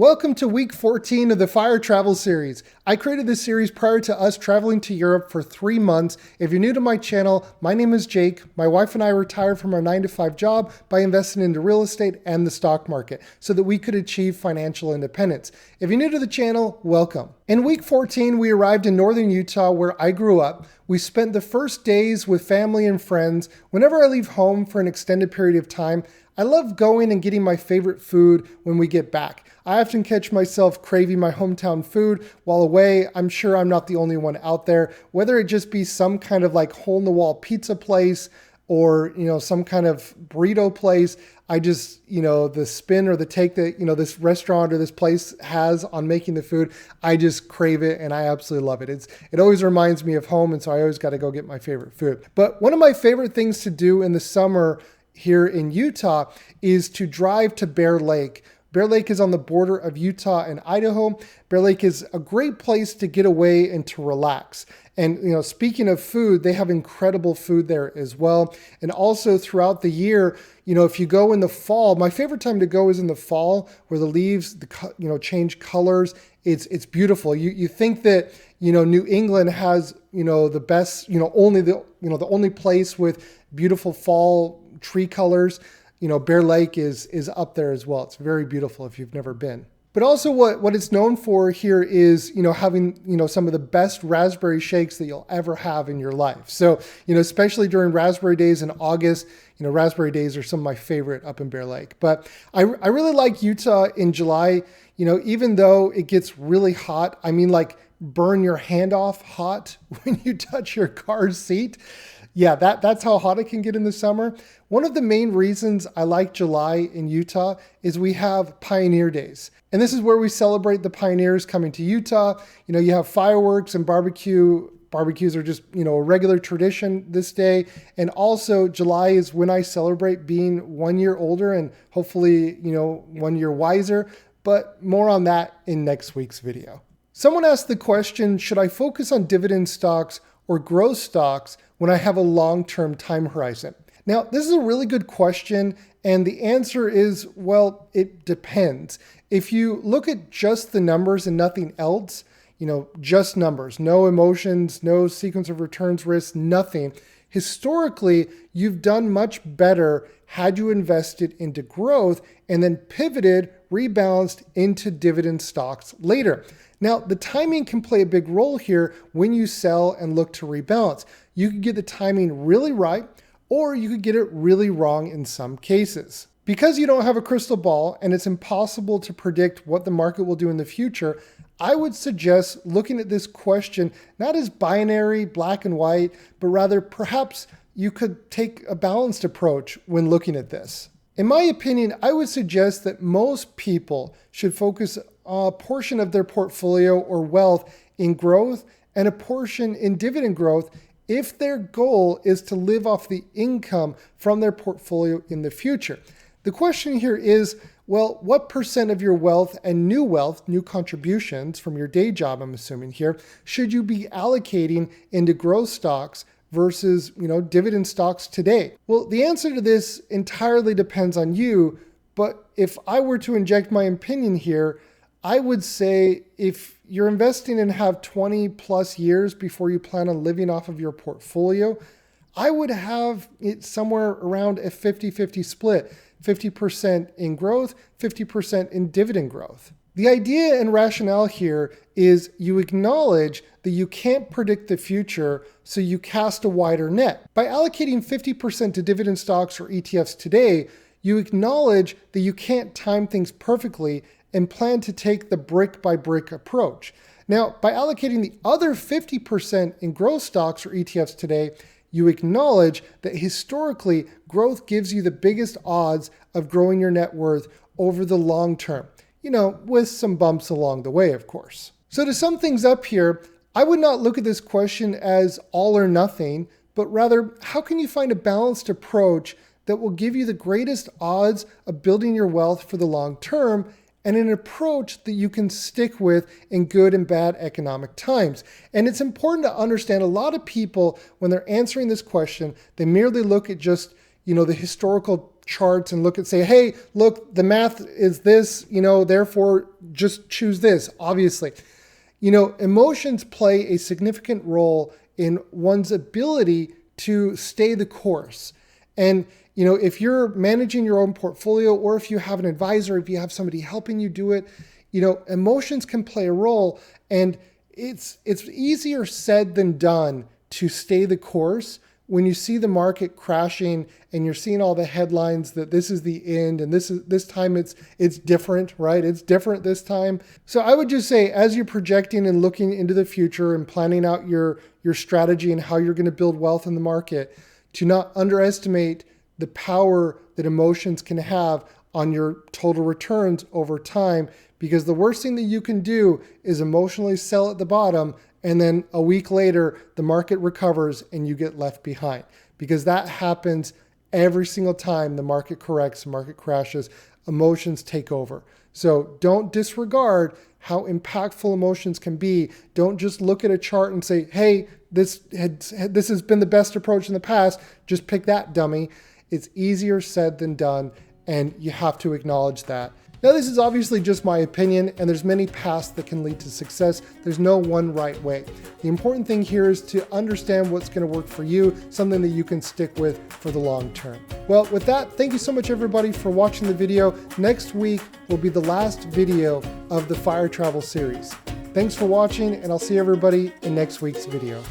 Welcome to week 14 of the F.I.R.E travel series. I created this series prior to us traveling to Europe for 3 months. If you're new to my channel, my name is Jake. My wife and I retired from our 9-to-5 job by investing into real estate and the stock market so that we could achieve financial independence. If you're new to the channel, welcome. In week 14, we arrived in northern Utah where I grew up. We spent the first days with family and friends. Whenever I leave home for an extended period of time, I love going and getting my favorite food when we get back. I often catch myself craving my hometown food while away. I'm sure I'm not the only one out there, whether it just be some kind of like hole-in-the-wall pizza place or, some kind of burrito place. I just, the spin or the take that, this restaurant or this place has on making the food, I just crave it and I absolutely love it. It always reminds me of home, and so I always got to go get my favorite food. But one of my favorite things to do in the summer here in Utah is to drive to Bear Lake. Bear Lake is on the border of Utah and Idaho. Bear Lake is a great place to get away and to relax. And, speaking of food, they have incredible food there as well. And also throughout the year, if you go in the fall, my favorite time to go is in the fall where the leaves, change colors. It's beautiful. You think that, New England has, the best, only the only place with beautiful fall tree colors. Bear Lake is up there as well. It's very beautiful if you've never been. But also what it's known for here is, having, some of the best raspberry shakes that you'll ever have in your life. So, especially during raspberry days in August, raspberry days are some of my favorite up in Bear Lake. But I really like Utah in July, even though it gets really hot. I mean, like burn your hand off hot when you touch your car's seat. Yeah, that's how hot it can get in the summer. One of the main reasons I like July in Utah is we have Pioneer Days. And this is where we celebrate the pioneers coming to Utah. You have fireworks and barbecue. Barbecues are just, a regular tradition this day. And also July is when I celebrate being 1 year older and hopefully, 1 year wiser. But more on that in next week's video. Someone asked the question, should I focus on dividend stocks or growth stocks when I have a long-term time horizon? Now, this is a really good question, and the answer is, well, it depends. If you look at just the numbers and nothing else, just numbers, no emotions, no sequence of returns risk, nothing, historically, you've done much better had you invested into growth and then pivoted, rebalanced into dividend stocks later. Now, the timing can play a big role here when you sell and look to rebalance. You could get the timing really right, or you could get it really wrong in some cases. Because you don't have a crystal ball and it's impossible to predict what the market will do in the future, I would suggest looking at this question not as binary, black and white, but rather perhaps you could take a balanced approach when looking at this. In my opinion, I would suggest that most people should focus a portion of their portfolio or wealth in growth and a portion in dividend growth if their goal is to live off the income from their portfolio in the future. The question here is, well, what percent of your wealth, new contributions from your day job, I'm assuming here, should you be allocating into growth stocks versus, dividend stocks today? Well, the answer to this entirely depends on you, but if I were to inject my opinion here, I would say if you're investing and have 20 plus years before you plan on living off of your portfolio, I would have it somewhere around a 50-50 split, 50% in growth, 50% in dividend growth. The idea and rationale here is you acknowledge that you can't predict the future, so you cast a wider net. By allocating 50% to dividend stocks or ETFs today, you acknowledge that you can't time things perfectly and plan to take the brick by brick approach. Now, by allocating the other 50% in growth stocks or ETFs today, you acknowledge that historically growth gives you the biggest odds of growing your net worth over the long term, with some bumps along the way, of course. So to sum things up here, I would not look at this question as all or nothing, but rather, how can you find a balanced approach that will give you the greatest odds of building your wealth for the long term, and an approach that you can stick with in good and bad economic times? And it's important to understand a lot of people, when they're answering this question, they merely look at just, the historical charts and say, hey, look, the math is this, therefore just choose this, obviously. Emotions play a significant role in one's ability to stay the course. And, if you're managing your own portfolio, or if you have an advisor, if you have somebody helping you do it, emotions can play a role. And it's easier said than done to stay the course when you see the market crashing and you're seeing all the headlines that this is the end and this time it's different, right? It's different this time. So I would just say, as you're projecting and looking into the future and planning out your strategy and how you're going to build wealth in the market, to not underestimate the power that emotions can have on your total returns over time, because the worst thing that you can do is emotionally sell at the bottom, and then a week later, the market recovers and you get left behind, because that happens every single time the market corrects, the market crashes, emotions take over. So don't disregard how impactful emotions can be. Don't just look at a chart and say, hey, this has been the best approach in the past. Just pick that, dummy. It's easier said than done, and you have to acknowledge that. Now, this is obviously just my opinion, and there's many paths that can lead to success. There's no one right way. The important thing here is to understand what's going to work for you, something that you can stick with for the long term. Well, with that, thank you so much, everybody, for watching the video. Next week will be the last video of the Fire Travel series. Thanks for watching, and I'll see everybody in next week's video.